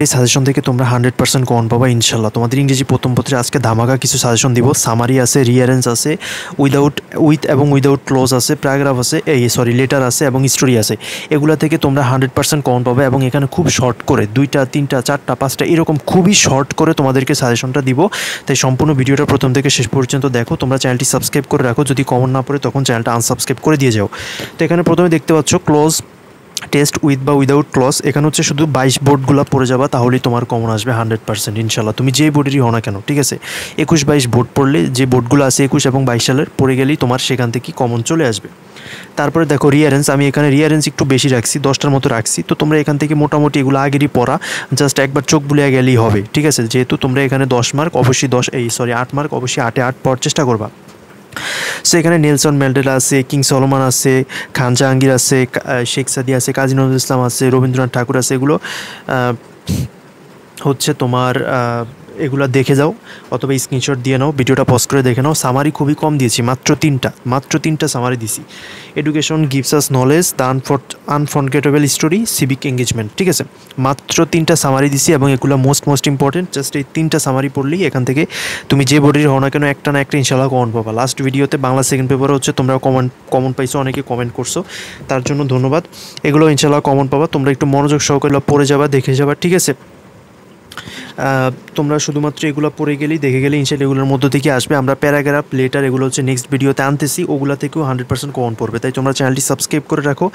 এই সাজেশন থেকে তোমরা 100% কমন পাবা ইনশাল্লাহ। তোমাদের ইংরেজি প্রথম পত্রে আজকে ধামাকা কিছু সাজেশন দিব। সামারি আছে, রিয়ারেন্স আছে, উইথ এবং উইদাউট ক্লোজ আছে, প্যারাগ্রাফ আছে, লেটার আছে এবং স্টোরি আছে। এগুলা থেকে তোমরা 100% কমন পাবে এবং এখানে খুব শর্ট করে 2টা 3টা 4টা 5টা এরকম খুবই শর্ট করে তোমাদেরকে সাজেশনটা দিব। তাই সম্পূর্ণ ভিডিওটা প্রথম থেকে শেষ পর্যন্ত দেখো। তোমরা চ্যানেলটি সাবস্ক্রাইব করে রাখো, যদি কমন না পড়ে তখন চ্যানেলটা আনসাবস্ক্রাইব করে দিয়ে যাও। তো এখানে প্রথমে দেখতে পাচ্ছ ক্লোজ টেস্ট উইথ বা উইদাউট ক্লজ। এখানে হচ্ছে শুধু 22 বোর্ডগুলো পড়ে যাবা, তাহলেই তোমার কমন আসবে 100% ইনশাল্লাহ। তুমি যে বোর্ডেরই হও না কেন, ঠিক আছে, 21-22 বোর্ড পড়লে যে বোর্ডগুলো আছে 21 এবং 22 সালের পড়ে গেলেই তোমার সেখান থেকে কমন চলে আসবে। তারপরে দেখো রিয়ারেন্স, আমি এখানে রিয়ারেন্স একটু বেশি রাখছি, 10টার মতো রাখছি। তো তোমরা এখান থেকে মোটামুটি এগুলো আগেরই পড়া, জাস্ট একবার চোখ বুলিয়ে গেলেই হবে, ঠিক আছে। যেহেতু তোমরা এখানে 10 মার্ক অবশ্যই 8 মার্ক অবশ্যই 8-এ 8 পড়ার চেষ্টা করবা। সো এখানে নেলসন ম্যান্ডেলা আছে, কিং সলোমন আছে, খান জাহাঙ্গীর আছে, শেখ সাদি আছে, কাজী নজরুল ইসলাম আছে, রবীন্দ্রনাথ ঠাকুর আছে। এগুলো হচ্ছে তোমার এগুলো দেখে যাও অথবা স্ক্রিনশট দিয়ে নাও, ভিডিওটা পজ করে দেখে নাও। সামারি খুবই কম দিয়েছি, মাত্র তিনটা সামারি দিছি। Education gives us knowledge, the unforgettable story, civic engagement, ঠিক আছে। মাত্র 3টা সামারি দিছি এবং এগুলো মোস্ট ইম্পর্টেন্ট। জাস্ট এই 3টা সামারি পড়লেই এখান থেকে তুমি যে বোর্ডের হও না কেন একটা না একটা ইনশাল্লাহ কমন পাবা। লাস্ট ভিডিওতে বাংলা সেকেন্ড পেপারে হচ্ছে তোমরা কমন পাইছো, অনেকে কমেন্ট করছো, তার জন্য ধন্যবাদ। এগুলো ইনশাল্লাহ কমন পাবা, তোমরা একটু মনোযোগ সহকারে পড়ে যাবা, দেখে যাবা, ঠিক আছে। তোমরা শুধুমাত্র এগুলো পড়ে গেলেই দেখে গেলে ইনশাল্লাহ এগুলোর মধ্য থেকে আসবে। আমরা প্যারাগ্রাফ লেটার এগুলো হচ্ছে নেক্সট ভিডিওতে আনতেছি, ওগুলো থেকেও 100% কমন পড়বে। তাই তোমরা চ্যানেলটি সাবস্ক্রাইব করে রাখো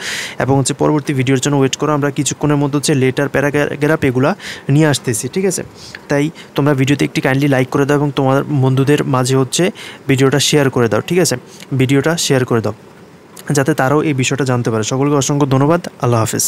এবং হচ্ছে পরবর্তী ভিডিওর জন্য ওয়েট করো। আমরা কিছুক্ষণের মধ্যে হচ্ছে লেটার প্যারাগ্রাফ এগুলো নিয়ে আসতেছি, ঠিক আছে। তাই তোমরা ভিডিওতে একটি কাইন্ডলি লাইক করে দাও এবং তোমার বন্ধুদের মাঝে হচ্ছে ভিডিওটা শেয়ার করে দাও, ঠিক আছে। ভিডিওটা শেয়ার করে দাও যাতে তারাও এই বিষয়টা জানতে পারে। সকলকে অসংখ্য ধন্যবাদ। আল্লাহ হাফেজ।